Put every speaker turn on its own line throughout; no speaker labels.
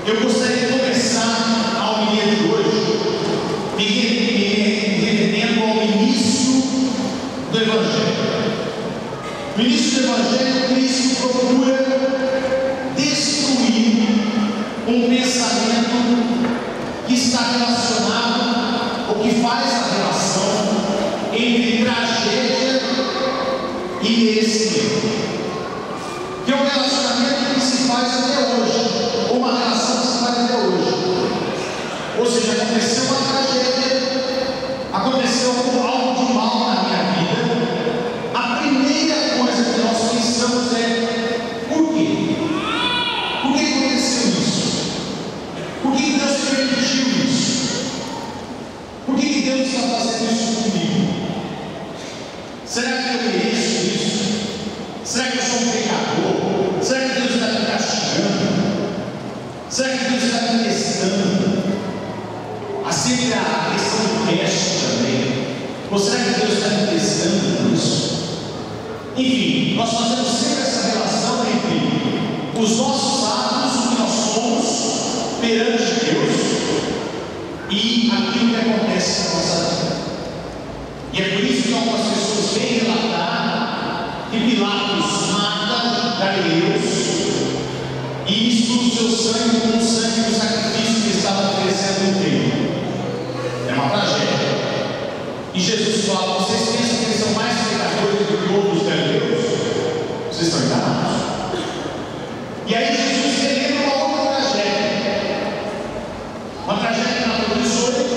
Eu gostaria de começar a homilia de hoje me remetendo ao início do Evangelho. No início do Evangelho, Cristo procura destruir um pensamento que está relacionado, ou que faz a relação entre tragédia e merecimento, que é um relacionamento que se faz até hoje, ou uma relação que se faz até hoje. Ou seja, aconteceu uma tragédia, aconteceu algo de mal na minha vida. A primeira coisa que nós pensamos é: por quê? Por que aconteceu isso? Por que Deus permitiu isso? Por que Deus está fazendo isso comigo? Será que eu mereço isso? Será que eu sou um pecador? Será que Deus está me castigando? Será que Deus está me testando? Sempre a questão do teste também. Ou será que Deus está me testando por isso? Enfim, nós fazemos sempre essa relação entre os nossos atos, o que nós somos perante Deus, e aquilo que acontece na nossa vida. E é por isso que algumas pessoas vêm relatar que Pilatos mata Galileus e mistura o seu sangue com o sangue do sacrifício que estava oferecendo no templo. É uma tragédia. E Jesus fala: vocês pensam que eles são mais pecadores do que outros galileus? Vocês estão enganados. E aí Jesus relembra uma outra tragédia que matou 18.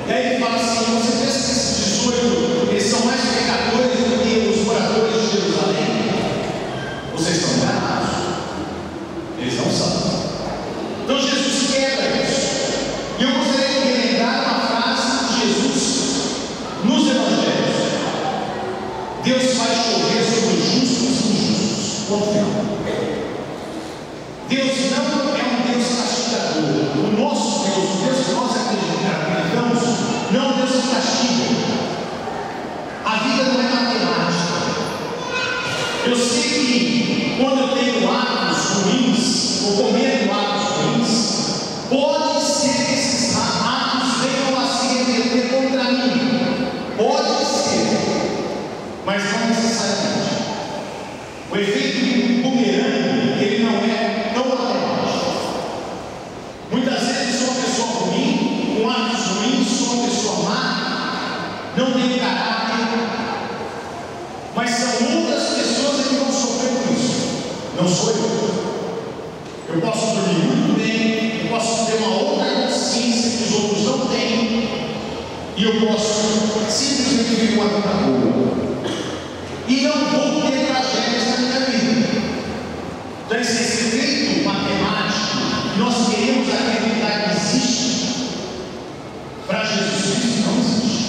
E aí ele fala assim: você pensa que esses 18 eles são mais pecadores do que os moradores de Jerusalém? Vocês estão enganados. Eles não são. Então Jesus quebra isso. E eu gostaria de relembrar uma frase de Jesus nos Evangelhos: Deus vai chover sobre os justos e injustos. Ponto final. Deus não é um Deus castigador. O nosso Deus, o Deus que nós acreditamos, não é um Deus que castiga. A vida não é matemática. Eu sei que quando eu tenho atos ruins, ou cometo atos ruins, pode ser que esses atos venham a se reverter contra mim. Pode ser, mas não necessariamente. O efeito bumerangue, ele não é tão matemático. Muitas vezes sou uma pessoa ruim, com atos ruins, sou uma pessoa má, não tenho caráter, mas são outras pessoas que vão sofrer por isso. Não sou eu. Eu posso dormir muito bem, eu posso ter uma outra consciência que os outros não têm, e eu posso simplesmente viver uma vida boa. E não vou ter tragédias na minha vida. Então, esse efeito matemático que nós queremos acreditar que existe, para Jesus Cristo não existe.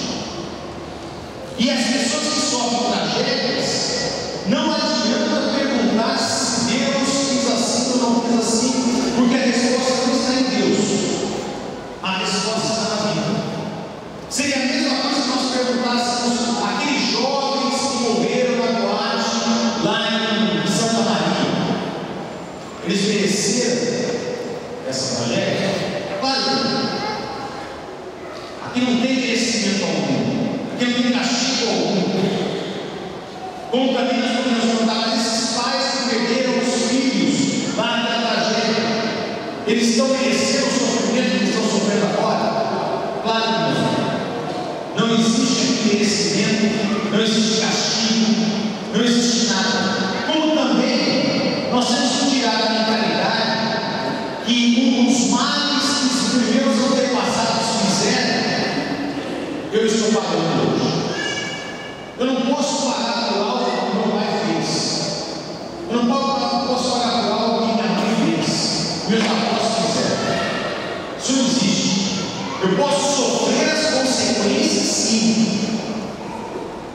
E as pessoas que sofrem tragédias, não adianta perguntar se Deus fez assim ou não fez assim, porque a resposta não está em Deus, a resposta está na vida. Seria a mesma coisa que nós perguntássemos aqueles jovens que morreram na boate lá em Santa Maria: eles mereceram essa tragédia? Claro que não. Aqui não tem merecimento algum, aqui não tem castigo algum. Como também nós podemos perguntar: mas esses pais que perderam os filhos lá naquela tragédia, eles estão merecendo o sofrimento que eles estão sofrendo agora? Claro que não. Não existe merecimento, não existe castigo, não existe nada. Como também nós temos que tirar da mentalidade que os males que os primeiros antepassados fizeram, eu estou pagando hoje. Eu não posso pagar por algo que meu pai fez. Eu não posso pagar por algo que minha mãe fez, meus avós fizeram. Isso não existe. Eu posso sofrer as consequências, sim,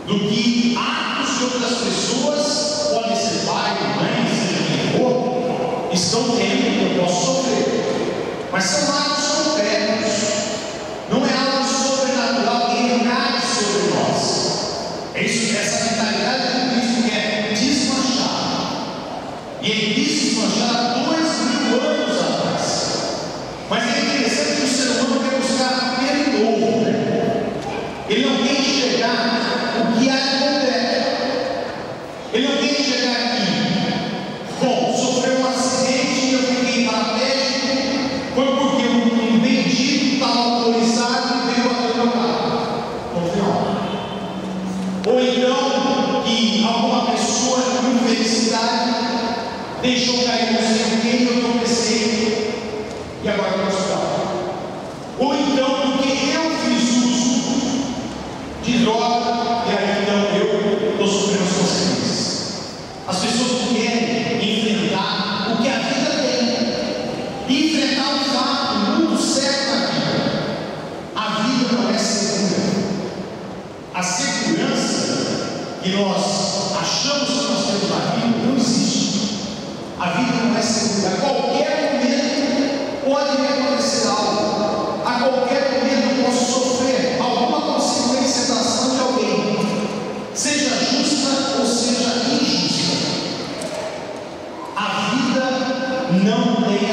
do que atos de outras pessoas, podem ser pai, mãe, seja quem for, estão tendo, eu posso sofrer. Mas são atos concretos. Não é algo sobrenatural que recai sobre nós. É isso, essa mentalidade que Cristo quer desmanchar. E ele quis desmanchar há 2000 anos atrás.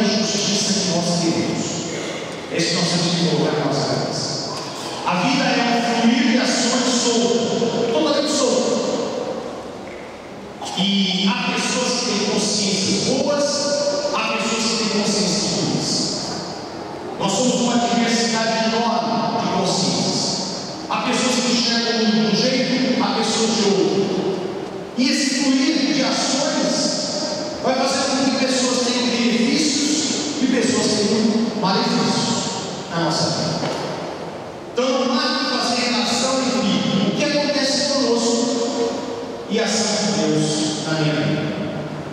a justiça que nós queremos. Esse não sentido colocar na nossa cabeça. A vida é um fluir de ações soltas, totalmente soltas. E há pessoas que têm consciências boas, há pessoas que têm consciências ruins. Nós somos uma diversidade enorme de consciências. Há pessoas que enxergam de um jeito, há pessoas de outro. E esse fluir de ações vai fazer com que pessoas tenham benefícios e pessoas tenham malefícios na nossa vida. Então não há que fazer relação entre o que acontece conosco e a ação de Deus na minha vida.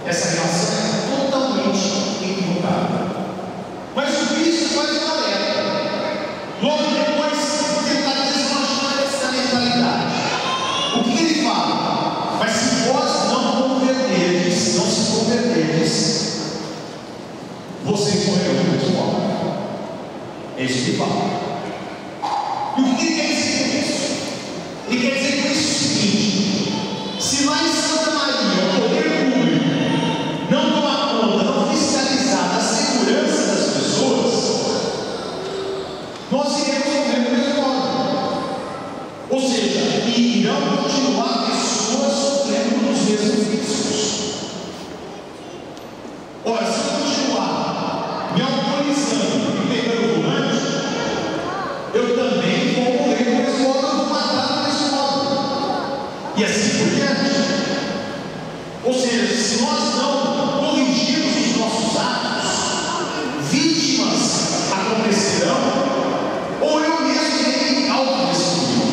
Essa relação é totalmente equivocada. Mas o Cristo faz uma alerta. Logo depois de tentar desmanchar essa mentalidade, o que ele fala? Mas se vós não converterdes, não se converterdes, vocês morrerão muito mal. É isso que ele fala. E o que ele quer dizer com isso? Ele quer dizer com isso o seguinte: se lá em Santa Maria o poder público não tomar conta, não fiscalizar a segurança das pessoas, nós iremos morrer do mesmo modo. Ou seja, irão continuar pessoas sofrendo dos mesmos vícios. Ora, se eu continuar me alcoolizando e pegando o volante, eu também vou morrer do mesmo modo, eu vou matar do mesmo modo. E assim por diante. Ou seja, se nós não corrigirmos os nossos atos, vítimas acontecerão, ou eu mesmo irei autodestruir.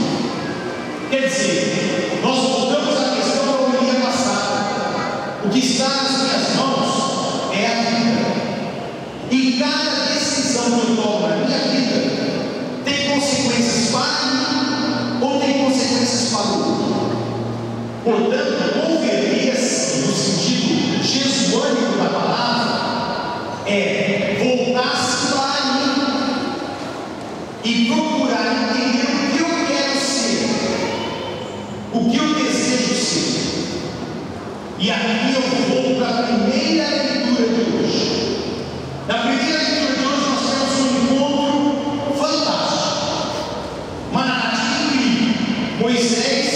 Quer dizer, nós voltamos à questão da homilia passada. O que está nas minhas mãos é a vida. E cada decisão que eu tomo na minha vida tem consequências para mim ou tem consequências para o outro. Portanto, converter-se no sentido jesuânico da palavra é voltar-se para mim e procurar entender o que eu quero ser, o que eu desejo ser. E aqui eu vou para a primeira leitura de hoje. Na primeira leitura de hoje nós temos um encontro fantástico, uma narrativa incrível. Moisés,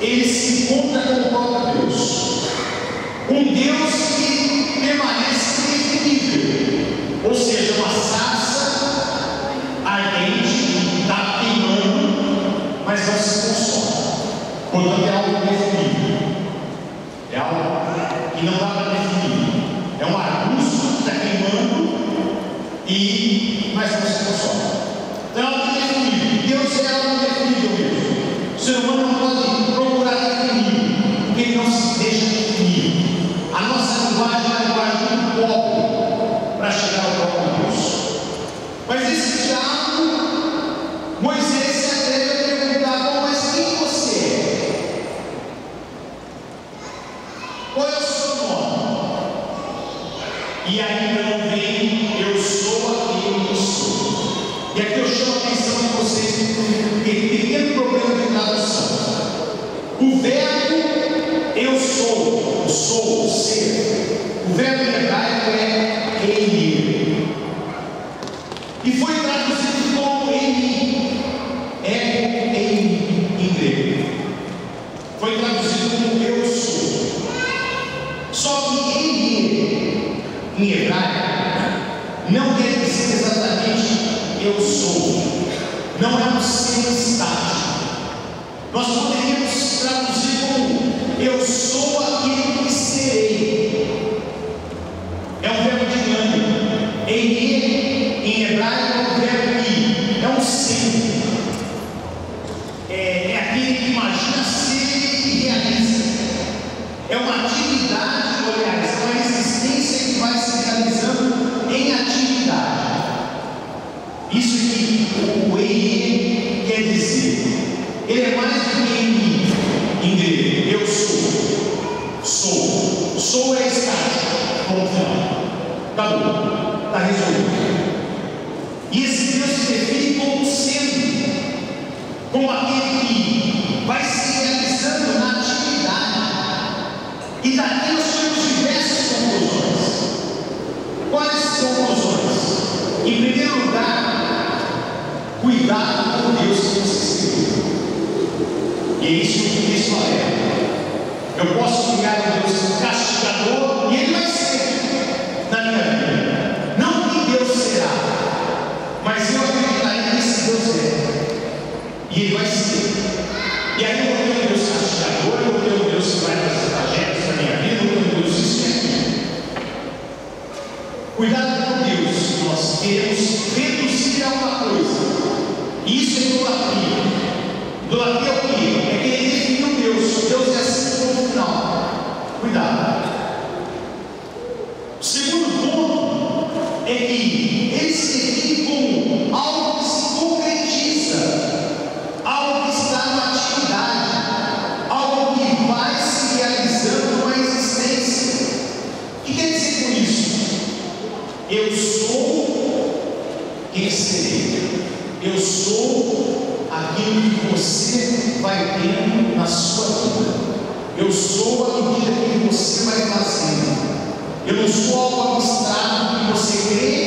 ele se encontra com o próprio Deus, um Deus que permanece indefinível, ou seja, uma sarça ardente, está queimando, mas não se consome. Portanto, é algo indefinível, é algo que não dá para definir. É um arbusto que está queimando, mas não se consome. Então é algo indefinível. Deus é algo indefinível mesmo. O ser humano não pode procurar definir, porque ele não se deixa definir. A nossa linguagem é uma linguagem muito pobre para chegar ao próprio Deus. Mas esse diálogo, Moisés se atreve a perguntar: bom, mas quem você é? Qual é o seu nome? E aí não vem: eu sou aquele que sou. E aqui eu chamo a atenção de vocês porque tem pequeno problema de tradução. O verbo eu sou, o ser, o verbo em hebraico é Eli. E foi traduzido como Eli, em grego. Foi traduzido como eu sou. Só que Eli, em hebraico, não quer dizer exatamente eu sou. Não é um ser estático. Nós poderíamos traduzir como eu sou aquele que serei. É um verbo dinâmico. Em hebraico é um verbo que é um ser. É aquele que imagina ser e realiza. É uma atividade, aliás, é uma existência que vai se realizando em atividade. Isso que o Ei quer dizer. Ele é mais do que em grego. Eu sou. Sou é estático. Ponto final. Acabou. Está resolvido. E esse Deus se define como sendo, como aquele que vai se realizando na atividade. E daqui nós temos diversas conclusões. Quais Em primeiro lugar, cuidado com Deus que você escreveu. E é isso que o Cristo é. Eu posso criar um Deus castigador e Ele vai ser na minha vida. Não que Deus será, mas eu acreditarei que esse Deus é. E Ele vai ser. E aí eu vou ter um Deus castigador, eu vou ter um Deus que vai trazer tragédias para a minha vida, eu vou ter um Deus isso e aquilo. Cuidado com Deus, nós queremos reduzir a uma coisa. Isso é idolatria. Idolatria é o quê? É querer definir um Deus. Deus é assim como final. Cuidado. O segundo ponto é que ele se define como algo que se concretiza, algo que está na atividade, algo que vai se realizando na existência. O que quer dizer com isso? Eu sou quem serei. Eu sou aquilo que você vai tendo na sua vida. Eu sou a medida que você vai fazendo. Eu não sou algo abstrato que você crê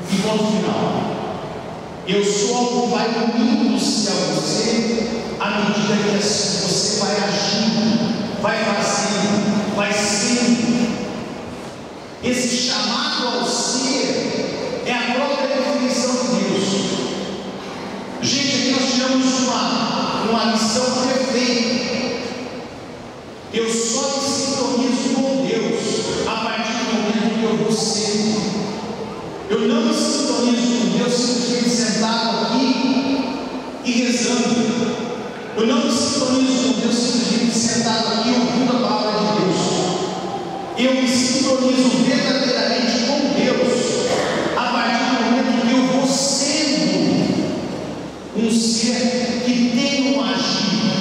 e ponto final. Eu sou algo que vai unindo-se a você à medida que você vai agindo, vai fazendo, vai sendo. Esse chamado ao ser é a própria definição de Deus. Gente, aqui nós tivemos uma missão perfeita. Eu só me sintonizo com Deus a partir do momento que eu vou ser. Eu não me sintonizo com Deus simplesmente sentado aqui e rezando. Eu não me sintonizo com Deus simplesmente sentado aqui ouvindo a palavra de Deus. Eu me sintonizo verdadeiramente com Deus a partir do momento que eu vou sendo um ser que tem um agir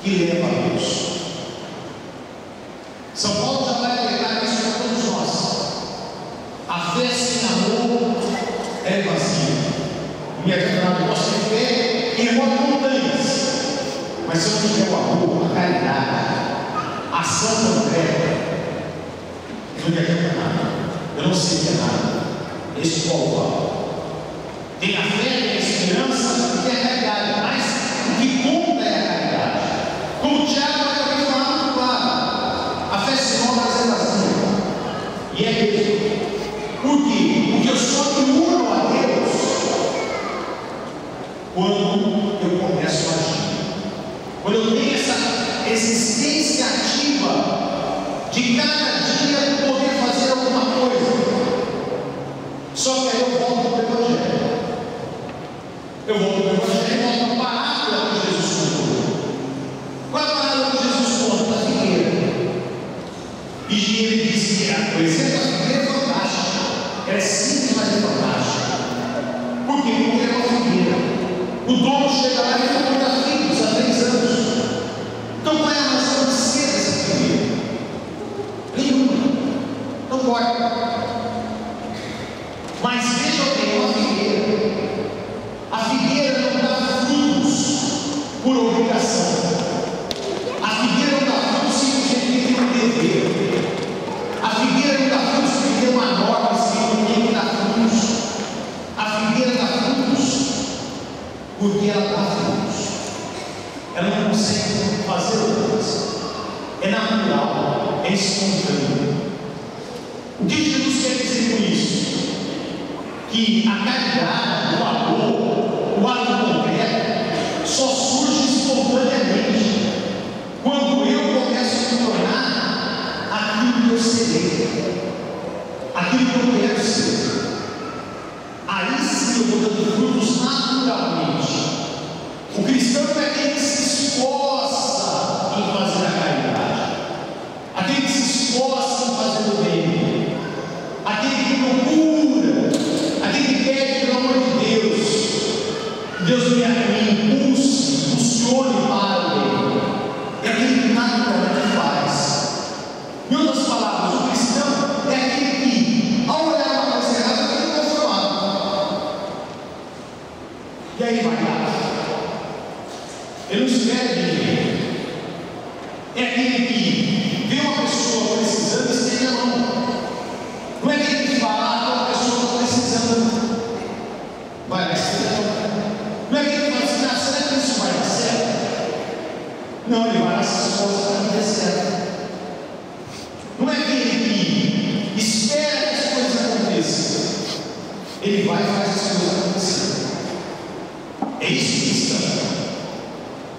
que leva a Deus. São Paulo já vai alertar isso para todos nós. A fé sem amor é vazia. Minha caminhada, eu posso ter fé em remove montanhas, mas se eu não tiver o amor, a caridade, a ação concreta, eu não adianta nada. Eu não sei que é nada. Esse povo fala. Tem a fé, tem a esperança e tem a caridade, mas o que conta é a caridade. Como o Tiago vai também falar muito claro, a fé sem obras é vazia. E é mesmo. Por quê? Porque eu só me uno a Deus quando eu começo a agir. Quando eu tenho essa existência ativa de cada dia poder fazer alguma coisa. Só que aí eu volto para o Evangelho. Eu volto para o Evangelho e volto para a parábola que Jesus contou. Qual é a parábola que Jesus conta? Da figueira. E ele diz que o exemplo da figueira é fantástico. Ela é simples, mas é fantástica. Por quê? Porque é uma figueira. O dono chega lá e fica muito filhos há 3 anos. Então qual é a razão de ser dessa figueira? Nenhuma. Não pode. Mas veja bem, uma figueira. A figueira não dá frutos por obrigação. A figueira não dá frutos simplesmente porque tem um dever. A figueira não dá frutos porque tem uma norma escrita tem que dar frutos. A figueira dá frutos porque ela dá frutos. Ela não consegue fazer outra coisa. É natural, é espontâneo. O que Jesus quer dizer com isso? Que a caridade, o amor, o ato concreto só surge espontaneamente quando eu começo a me tornar aquilo que eu serei, aquilo que eu quero ser. Aí sim eu vou dando frutos naturalmente. O cristão não é aquele que se esforça em fazer a caridade, aquele que se esforça em fazer o bem, aquele que procura, aquele que pede pelo amor de Deus. Deus me impulsione para ele. É aquele que naturalmente faz. Em outras palavras, o cristão é aquele que, ao olhar uma coisa errada, fica conformado. E aí vai lá. Ele não espera de ninguém. É aquele que vê uma pessoa precisando e estende a mão. Não é aquele que fala, a pessoa ele vai e faz as coisas acontecerem. É isso cristão.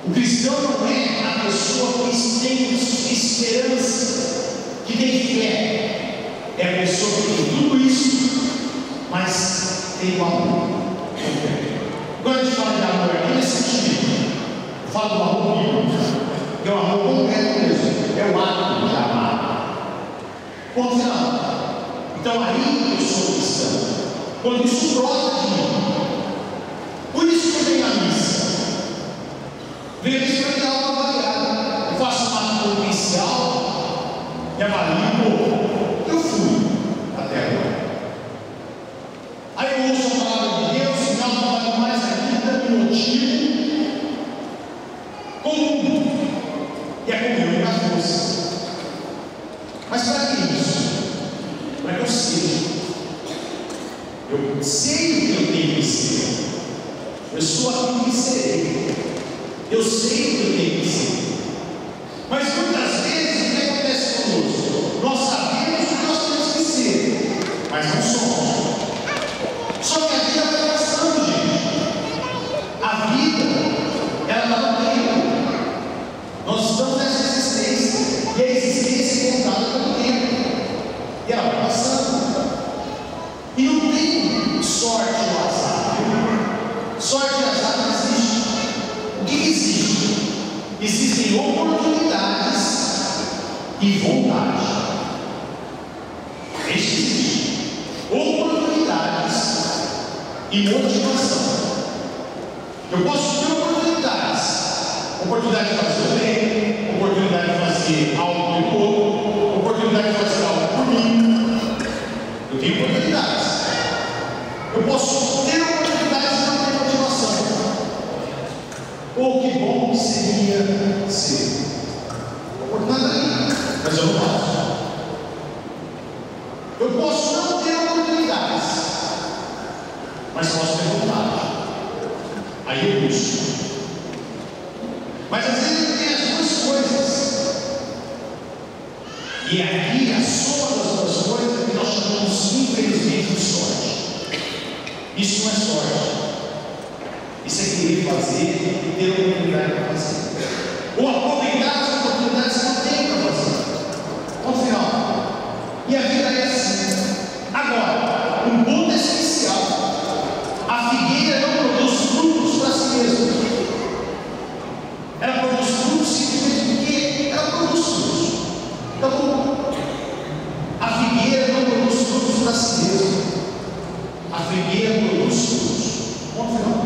O cristão não é a pessoa que tem esperança, que tem fé. É a pessoa que tem tudo isso, mas tem o amor. Quando a gente fala de amor aqui nesse sentido, eu falo do amor bíblico, que é o amor concreto mesmo, é o ato de amar. Ponto final. Então aí eu sou cristão. Quando isso brota de mim. Por isso que eu venho à missa. Venho à missa para ter algo avaliado. Eu faço uma ato potencial e avalio, eu fui até agora. Aí eu ouço a palavra de Deus, e não vale mais ainda um motivo comum. E é comunhão da força. Mas para que isso? Para que eu seja. Eu sei o que eu tenho que ser. Eu sou aquilo que serei. Eu sei o que eu tenho que ser. Mas muitas vezes o que acontece conosco? Nós sabemos o que nós temos que ser, mas não somos. Só que a vida vai passando, gente. A vida, ela está no tempo. Nós estamos nessa existência. E a existência é contada pelo tempo. E ela vai passando. E não tem sorte ou azar. Sorte e azar não existe. O que existe? Existem oportunidades e vontade. É isso que existe. Oportunidades e motivação. Eu posso ter oportunidades. Oportunidade de fazer o bem, oportunidade de fazer algo pelo outro, oportunidade de fazer algo por mim. Eu tenho oportunidades. Eu posso ter oportunidades e não ter motivação. Oh, que bom que seria ser. Oportunidade aí, mas eu não faço. Eu posso não ter oportunidades, mas posso ter vontade. Aí eu busco. Mas às vezes tem as duas coisas. E aqui a soma das duas coisas é que nós chamamos infelizmente de sorte. Isso não é sorte. Isso é querer fazer e ter a oportunidade para fazer. Ou aproveitar as oportunidades que não tem para fazer. Ponto final. E a vida é assim. Agora, um ponto essencial: a figueira não produz frutos para si mesma. Ela produz frutos simplesmente porque ela produz frutos. Então, a figueira não produz frutos para si mesma. A figueira produz frutos. Ponto final.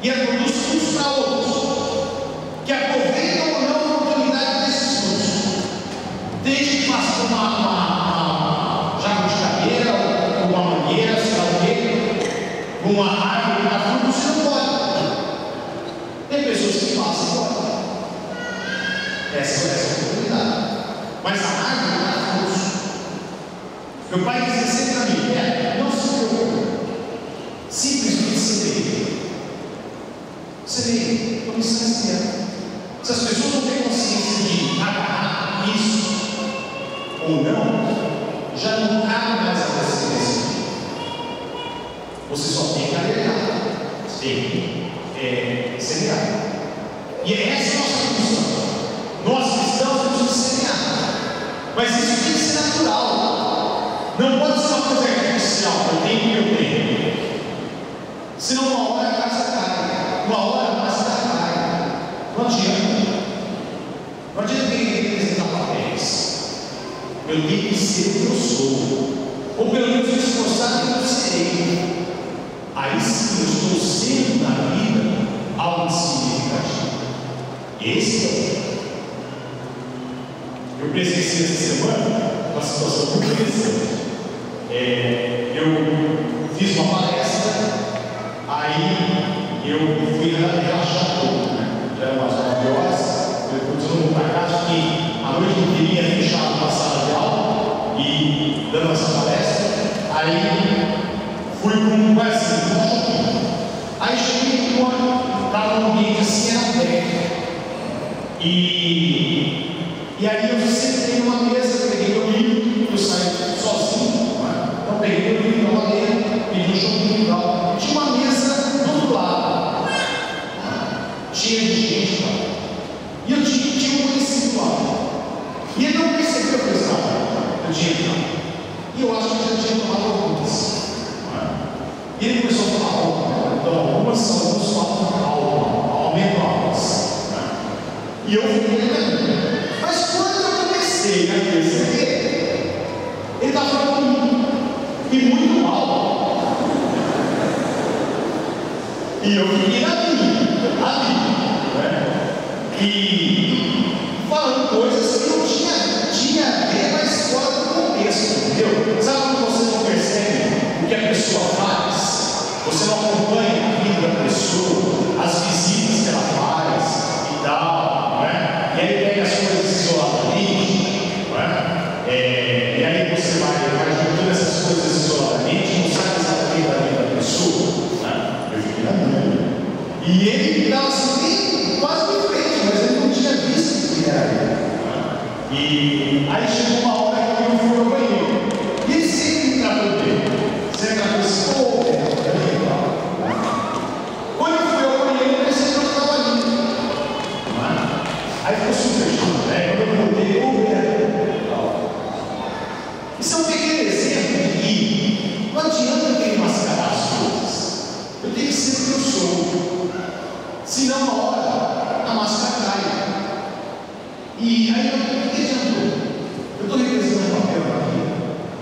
E ela produz frutos para outros, que aproveitam ou não a oportunidade desses frutos. Tem gente que passa por uma jabuticabeira, uma mangueira, sei lá o quê, uma árvore que dá frutos, você não pode. Tem pessoas que passam e podem. Essa é a oportunidade. Mas a árvore não dá frutos. Meu pai dizia sempre para mim: não se preocupe, simplesmente semeie. Semeie, como isso é certo. Se as pessoas não têm consciência de agarrar isso ou não, já não cabe mais a você decidir. Você só tem que alertar, você tem que semear. E é essa a nossa função. Nós cristãos temos que semear, mas isso tem que ser natural. Não pode ser uma coisa artificial. Eu tenho o que eu tenho. Senão uma hora a casa cai, uma hora a casa cai. Não adianta. Não adianta querer representar papéis. Eu tenho que ser o que eu sou, ou pelo menos me esforçar que eu serei. Aí sim eu estou sendo na vida algo significativo. Esse é o. Eu presenciei essa semana uma situação muito interessante. Eu fiz uma palestra, aí eu fui relaxar um pouco, né? Já eram umas 9 horas, eu continuo para casa, fiquei a noite inteirinha fechado na sala de aula e dando essa palestra. Aí fui para um shopping. Aí cheguei no ônibus, estava num ambiente assim, era aberto. E aí eu sentei numa mesa, peguei meu livro, eu saí sozinho, então peguei meu livro na madeira, pedi um chocolate. E ele começou a falar alto, né? Então, alguns falam alto, aumenta a voz. Né? E eu fiquei ali. Mas quando eu comecei a perceber, ele estava falando comigo, e muito alto. E eu fiquei ali, né? E falando coisas que não tinha a ver, mas fora do contexto, entendeu? Sabe quando você não percebe o que a pessoa faz? Você não acompanha a vida da pessoa, as visitas que ela faz e tal, né? E aí pega as coisas isoladamente, né? E aí você vai juntando essas coisas isoladamente, não sabe exatamente da vida da pessoa, né? Eu fiquei na minha. E ele estava assim, quase de frente, mas ele não tinha visto que era ele. E aí chegou uma hora que eu fui ao banheiro. E ele sempre tratou dele. Sempre tratou assim, pô, quando eu fui ao banheiro, eu pensei que eu estava ali. Aí ficou super chato, né? Quando eu voltei, isso é um pequeno exemplo de que não adianta eu querer mascarar as coisas. Eu tenho que ser o que eu sou. Senão, uma hora, a máscara cai. E aí, o que adiantou? Eu estou representando papel aqui?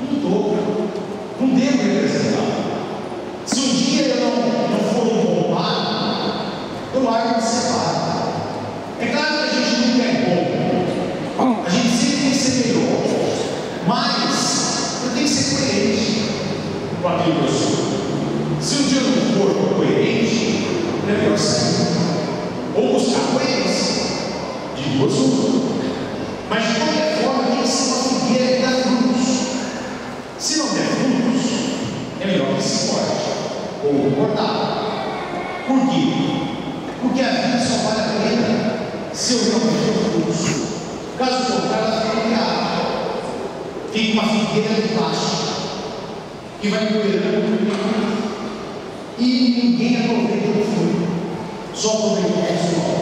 Não estou. Não devo representar. Se um dia eu não for um bom pai, eu largo de ser pai. É claro que a gente nunca é bom. A gente sempre tem que ser melhor. Mas eu tenho que ser coerente com aquilo que eu sou. Se um dia eu não for coerente, é melhor sair. Ou buscar coerência. De duas uma. Mas de qualquer forma tem que ser uma figueira que dá frutos. Se não der frutos, é melhor que se corte ou cortar. Por quê? Porque a vida só vale a pena se eu realmente der frutos. Caso contrário, ela fica criada. Fica uma figueira de plástico que vai poeirando e ninguém aproveita o fruto. Só aproveita o pessoal.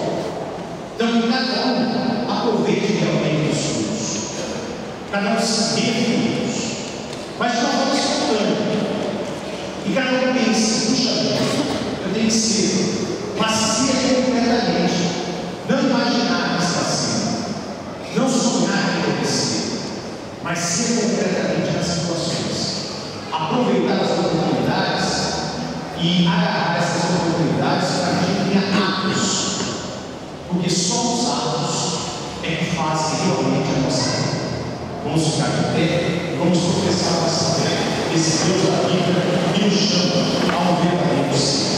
Então, cada um aproveite realmente os frutos. Cada um se dê frutos. Mas de uma forma espontânea. E cada um pense, puxa vida, eu tenho que ser, mas ser concretamente. Não imaginar que está sendo. Não sonhar que deve ser. Mas ser concretamente nas situações. Aproveitar as oportunidades e agarrar essas oportunidades para que a gente tenha atos. Porque só os atos é que fazem realmente a nossa vida. Vamos ficar de pé, vamos professar nossa fé, esse Deus da vida que nos chama a um verdadeiro ser.